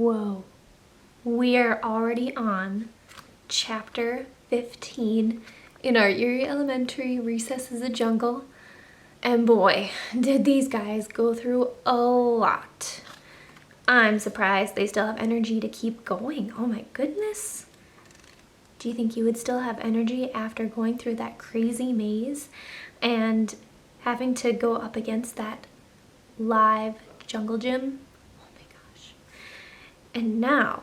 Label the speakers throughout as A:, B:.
A: Whoa, we are already on chapter 15 in our Eerie Elementary Recess is a Jungle. And boy, did these guys go through a lot. I'm surprised they still have energy to keep going. Oh my goodness. Do you think you would still have energy after going through that crazy maze and having to go up against that live jungle gym? Oh my gosh. And now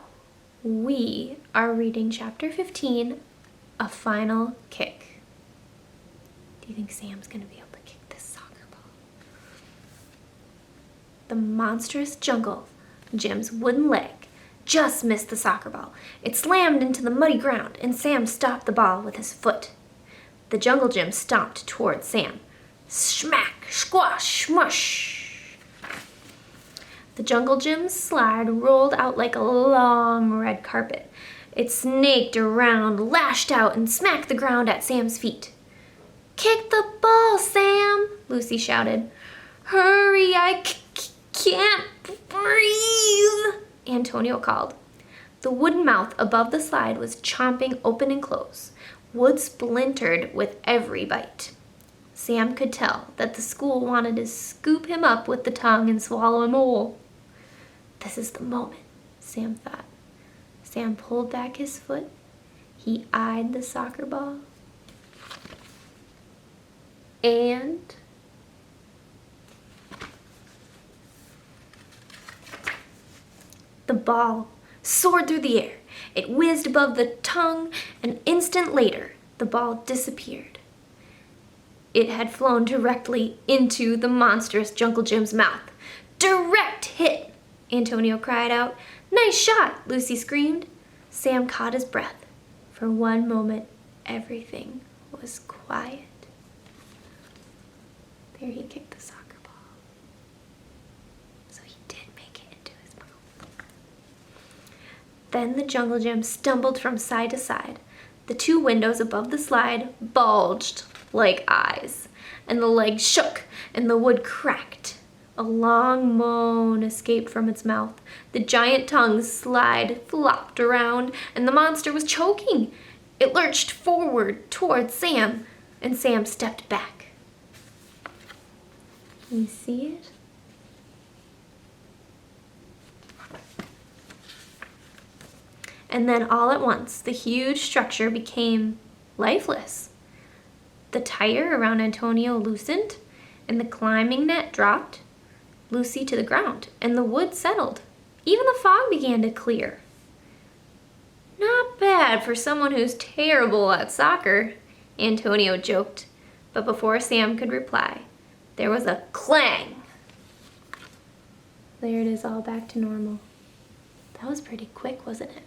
A: we are reading chapter 15, A Final Kick. Do you think Sam's gonna be able to kick this soccer ball? The monstrous jungle gym's wooden leg just missed the soccer ball. It slammed into the muddy ground, and Sam stopped the ball with his foot. The jungle gym stomped toward Sam. Smack, squash, smush. The jungle gym's slide rolled out like a long red carpet. It snaked around, lashed out, and smacked the ground at Sam's feet. "Kick the ball, Sam!" Lucy shouted. "Hurry, I can't breathe!" Antonio called. The wooden mouth above the slide was chomping open and close. Wood splintered with every bite. Sam could tell that the school wanted to scoop him up with the tongue and swallow him whole. This is the moment, Sam thought. Sam pulled back his foot. He eyed the soccer ball. And the ball soared through the air. It whizzed above the tongue. An instant later, the ball disappeared. It had flown directly into the monstrous jungle gym's mouth. "Direct hit!" Antonio cried out. "Nice shot!" Lucy screamed. Sam caught his breath. For one moment, everything was quiet. There he kicked the soccer ball. So he did make it into his mouth. Then the jungle gym stumbled from side to side. The two windows above the slide bulged like eyes, and the leg shook, and the wood cracked. A long moan escaped from its mouth. The giant tongue's slide flopped around, and the monster was choking. It lurched forward toward Sam, and Sam stepped back. Can you see it? And then all at once, the huge structure became lifeless. The tire around Antonio loosened, and the climbing net dropped Lucy to the ground, and the wood settled. Even the fog began to clear. "Not bad for someone who's terrible at soccer," Antonio joked. But before Sam could reply, there was a clang. There it is, all back to normal. That was pretty quick, wasn't it?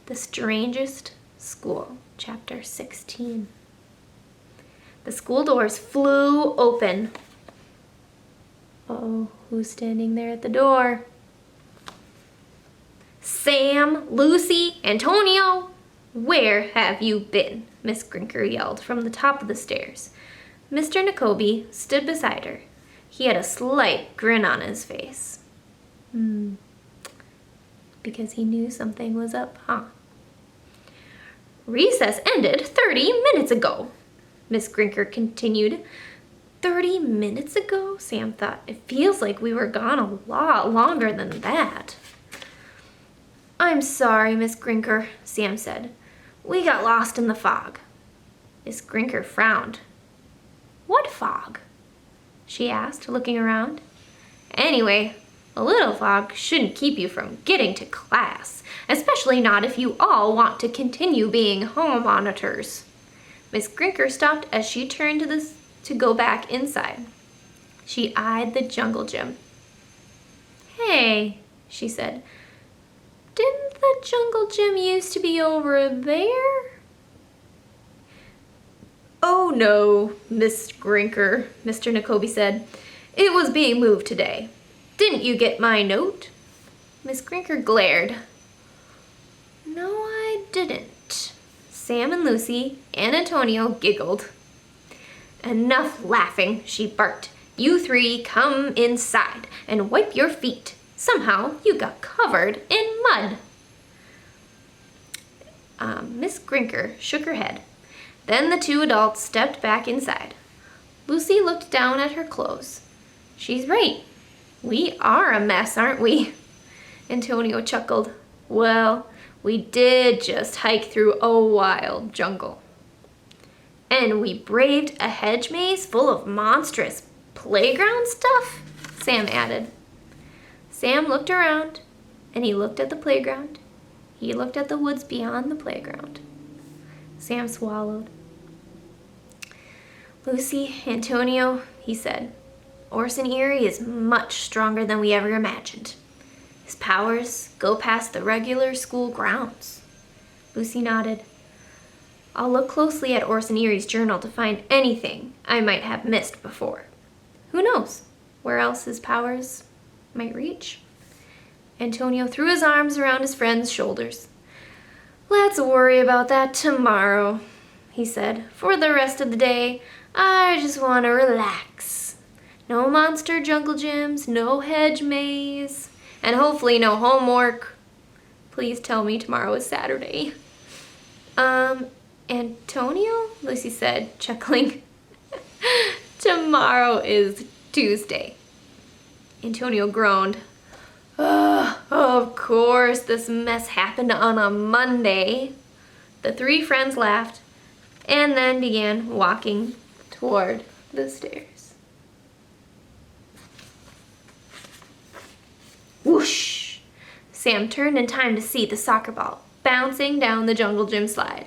A: The Strangest School, chapter 16. The school doors flew open. Uh-oh, who's standing there at the door? "Sam, Lucy, Antonio, where have you been?" Miss Grinker yelled from the top of the stairs. Mr. Nakobe stood beside her. He had a slight grin on his face. Because he knew something was up, huh? "Recess ended 30 minutes ago," Miss Grinker continued. 30 minutes ago? Sam thought. It feels like we were gone a lot longer than that. "I'm sorry, Miss Grinker," Sam said. "We got lost in the fog." Miss Grinker frowned. "What fog?" she asked, looking around. "Anyway, a little fog shouldn't keep you from getting to class, especially not if you all want to continue being hall monitors." Miss Grinker stopped as she turned to go back inside. She eyed the jungle gym. "Hey," she said, "didn't the jungle gym used to be over there?" "Oh no, Miss Grinker," Mr. Nakobe said. "It was being moved today. Didn't you get my note?" Miss Grinker glared. "No, I didn't." Sam and Lucy and Antonio giggled. "Enough laughing," she barked. "You three come inside and wipe your feet. Somehow you got covered in mud. Miss Grinker shook her head. Then the two adults stepped back inside. Lucy looked down at her clothes. She's right. We are a mess, aren't we? Antonio chuckled. Well, we did just hike through a wild jungle. And we braved a hedge maze full of monstrous playground stuff, Sam added. Sam looked around, and he looked at the playground. He looked at the woods beyond the playground. Sam swallowed. Lucy, Antonio, he said, Orson Eerie is much stronger than we ever imagined. His powers go past the regular school grounds. Lucy nodded. I'll look closely at Orson Eerie's journal to find anything I might have missed before. Who knows where else his powers might reach? Antonio threw his arms around his friend's shoulders. Let's worry about that tomorrow, he said. For the rest of the day, I just want to relax. No monster jungle gyms, no hedge maze, and hopefully no homework. Please tell me tomorrow is Saturday. Antonio? Lucy said, chuckling. Tomorrow is Tuesday. Antonio groaned. Of course, this mess happened on a Monday. The three friends laughed and then began walking toward the stairs. Whoosh! Sam turned in time to see the soccer ball bouncing down the jungle gym slide.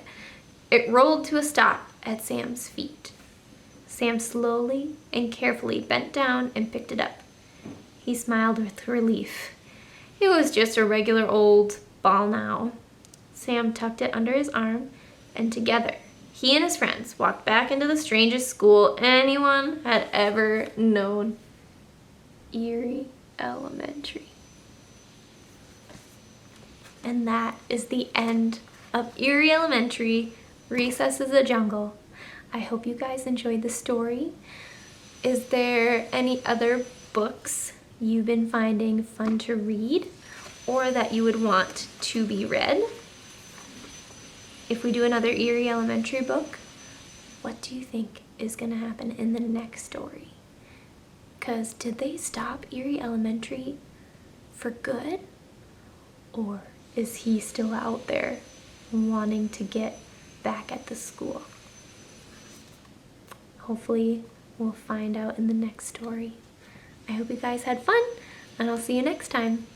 A: It rolled to a stop at Sam's feet. Sam slowly and carefully bent down and picked it up. He smiled with relief. It was just a regular old ball now. Sam tucked it under his arm, and together, he and his friends walked back into the strangest school anyone had ever known. Eerie Elementary. And that is the end of Eerie Elementary, Recess is a Jungle. I hope you guys enjoyed the story. Is there any other books you've been finding fun to read or that you would want to be read? If we do another Eerie Elementary book, what do you think is going to happen in the next story? Because did they stop Eerie Elementary for good? Or is he still out there wanting to get back at the school? Hopefully we'll find out in the next story. I hope you guys had fun, and I'll see you next time.